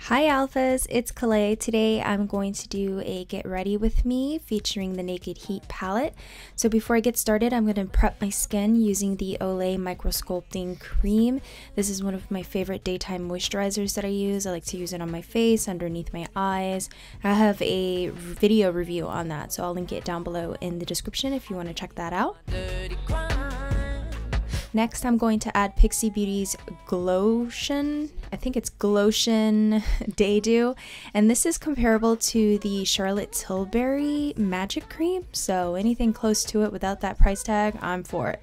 Hi Alphas, it's Kalei. Today I'm going to do a get ready with me featuring the Naked Heat palette. So before I get started, I'm going to prep my skin using the Olay Micro-Sculpting cream. This is one of my favorite daytime moisturizers that I use. I like to use it on my face, underneath my eyes. I have a video review on that, so I'll link it down below in the description if you want to check that out. Next, I'm going to add Pixie Beauty's Glotion. I think it's Glotion Day Dew. And this is comparable to the Charlotte Tilbury Magic Cream. So anything close to it without that price tag, I'm for it.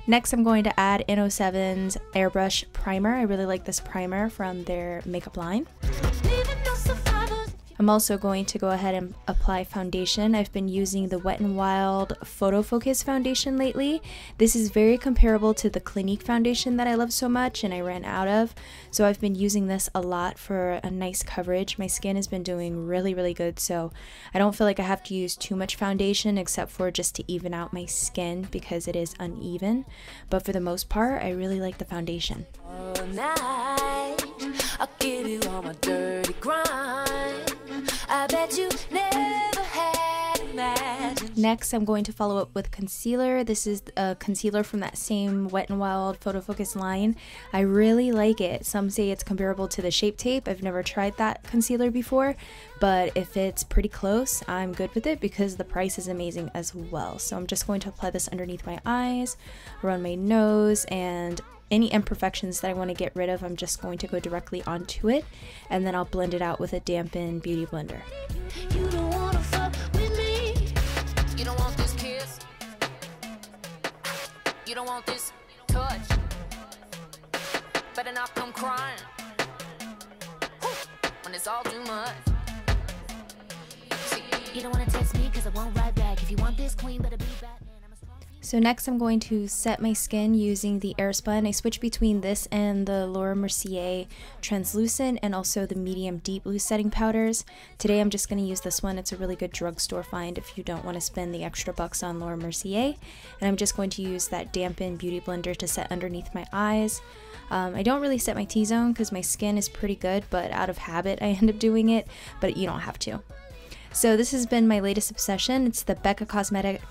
Next, I'm going to add N07's Airbrush Primer. I really like this primer from their makeup line. I'm also going to go ahead and apply foundation. I've been using the Wet n Wild Photo Focus foundation lately. This is very comparable to the Clinique foundation that I love so much and I ran out of. So I've been using this a lot for a nice coverage. My skin has been doing really good, so I don't feel like I have to use too much foundation except for just to even out my skin because it is uneven. But for the most part, I really like the foundation. All night, I'll give you all my dirty grind. I bet you never had imagined. Next, I'm going to follow up with concealer. This is a concealer from that same Wet n Wild Photo Focus line. I really like it. Some say it's comparable to the Shape Tape. I've never tried that concealer before, but if it's pretty close, I'm good with it because the price is amazing as well. So I'm just going to apply this underneath my eyes, around my nose, and any imperfections that I want to get rid of, I'm just going to go directly onto it, and then I'll blend it out with a dampened beauty blender. You don't wanna fuck with me. You don't want this kiss. You don't want this touch. Better not come crying when it's all too much. See, you don't wanna text me because I won't write back. If you want this queen, better be back. So next I'm going to set my skin using the Airspun. I switch between this and the Laura Mercier Translucent and also the Medium Deep Blue setting powders. Today I'm just going to use this one. It's a really good drugstore find if you don't want to spend the extra bucks on Laura Mercier. And I'm just going to use that dampened beauty blender to set underneath my eyes. I don't really set my T-zone because my skin is pretty good, but out of habit I end up doing it, but you don't have to. So this has been my latest obsession. It's the Becca Cosmetics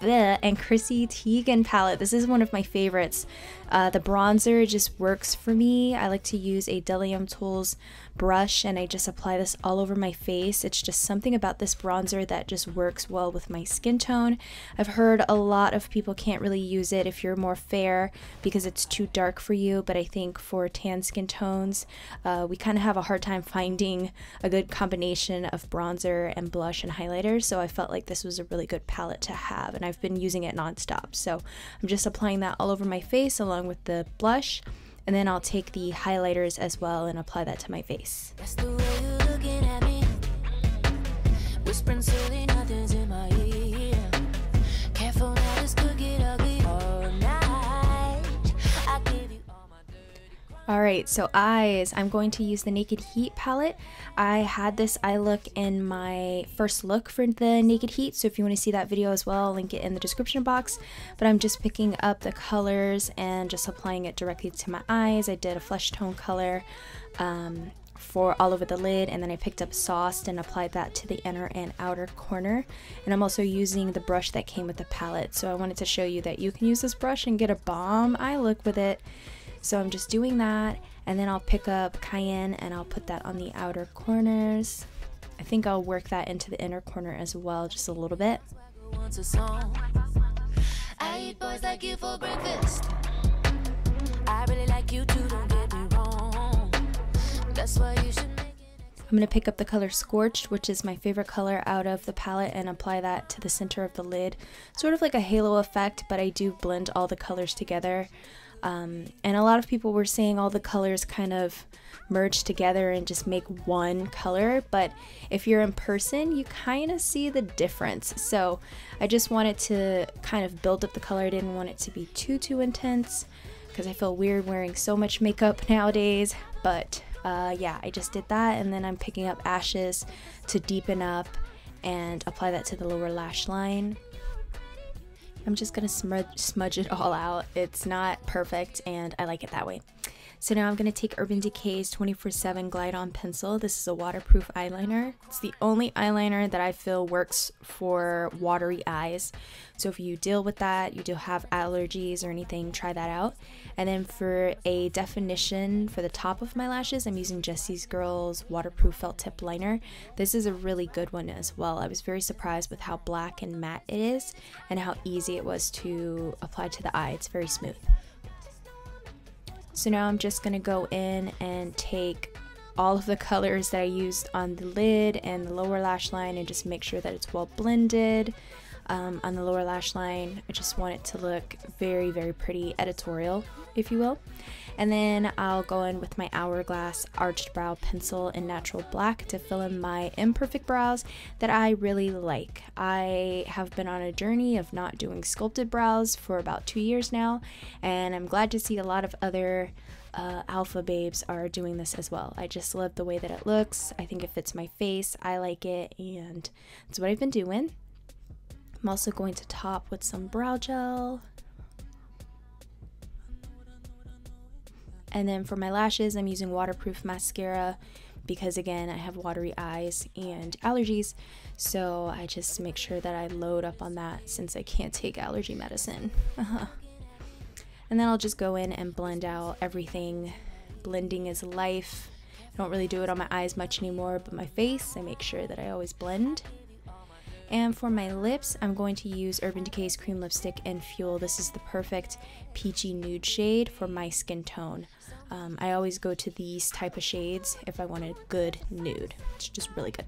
and Chrissy Teigen palette. This is one of my favorites. The bronzer just works for me. I like to use a Delium Tools brush and I just apply this all over my face. It's just something about this bronzer that just works well with my skin tone. I've heard a lot of people can't really use it if you're more fair because it's too dark for you, but I think for tan skin tones, we kind of have a hard time finding a good combination of bronzer and blush and highlighter, so I felt like this was a really good palette to have, and I've been using it non-stop. So I'm just applying that all over my face along with the blush, and then I'll take the highlighters as well and apply that to my face. That's the way you're looking at me. Whispering silly nothings in my ear. Careful now, this could get ugly. All night, I give you all my dirty. Alright, so eyes. I'm going to use the Naked Heat palette. I had this eye look in my first look for the Naked Heat, so if you want to see that video as well, I'll link it in the description box. But I'm just picking up the colors and just applying it directly to my eyes. I did a flesh tone color for all over the lid, and then I picked up Sauced and applied that to the inner and outer corner. And I'm also using the brush that came with the palette, so I wanted to show you that you can use this brush and get a bomb eye look with it. So I'm just doing that, and then I'll pick up Cayenne and I'll put that on the outer corners. I think I'll work that into the inner corner as well, just a little bit. I eat boys like you for breakfast. I really like you too, don't get me wrong. That's why you should make it. I'm going to pick up the color Scorched, which is my favorite color out of the palette, and apply that to the center of the lid. Sort of like a halo effect, but I do blend all the colors together. And a lot of people were saying all the colors kind of merge together and just make one color, but if you're in person, you kind of see the difference. So I just wanted to kind of build up the color. I didn't want it to be too intense because I feel weird wearing so much makeup nowadays, but yeah, I just did that, and then I'm picking up Ashes to deepen up and apply that to the lower lash line. I'm just gonna smudge it all out. It's not perfect and I like it that way. So now I'm going to take Urban Decay's 24/7 Glide On Pencil. This is a waterproof eyeliner. It's the only eyeliner that I feel works for watery eyes. So if you deal with that, you do have allergies or anything, try that out. And then for a definition for the top of my lashes, I'm using Jesse's Girl's waterproof felt tip liner. This is a really good one as well. I was very surprised with how black and matte it is and how easy it was to apply to the eye. It's very smooth. So now I'm just going to go in and take all of the colors that I used on the lid and the lower lash line and just make sure that it's well blended. On the lower lash line, I just want it to look very, very pretty, editorial, if you will. And then I'll go in with my Hourglass Arched Brow Pencil in Natural Black to fill in my imperfect brows that I really like. I have been on a journey of not doing sculpted brows for about 2 years now, and I'm glad to see a lot of other alpha babes are doing this as well. I just love the way that it looks. I think it fits my face. I like it, and that's what I've been doing. I'm also going to top with some brow gel. And then for my lashes, I'm using waterproof mascara because, again, I have watery eyes and allergies. So I just make sure that I load up on that since I can't take allergy medicine. And then I'll just go in and blend out everything. Blending is life. I don't really do it on my eyes much anymore, but my face, I make sure that I always blend. And for my lips, I'm going to use Urban Decay's Cream Lipstick in Fuel. This is the perfect peachy nude shade for my skin tone. I always go to these type of shades if I want a good nude. It's just really good.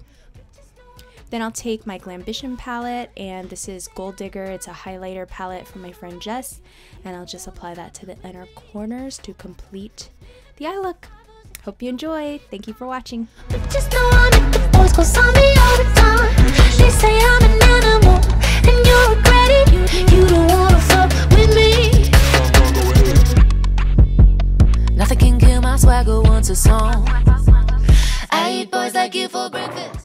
Then I'll take my Glambition palette, and this is Gold Digger. It's a highlighter palette from my friend Jess, and I'll just apply that to the inner corners to complete the eye look. Hope you enjoy. Thank you for watching. Just know I make the boys go on me all the time. They say I'm an animal and you regret it. You don't wanna fuck with me. Nothing can kill my swagger once a song. I eat boys like you for breakfast.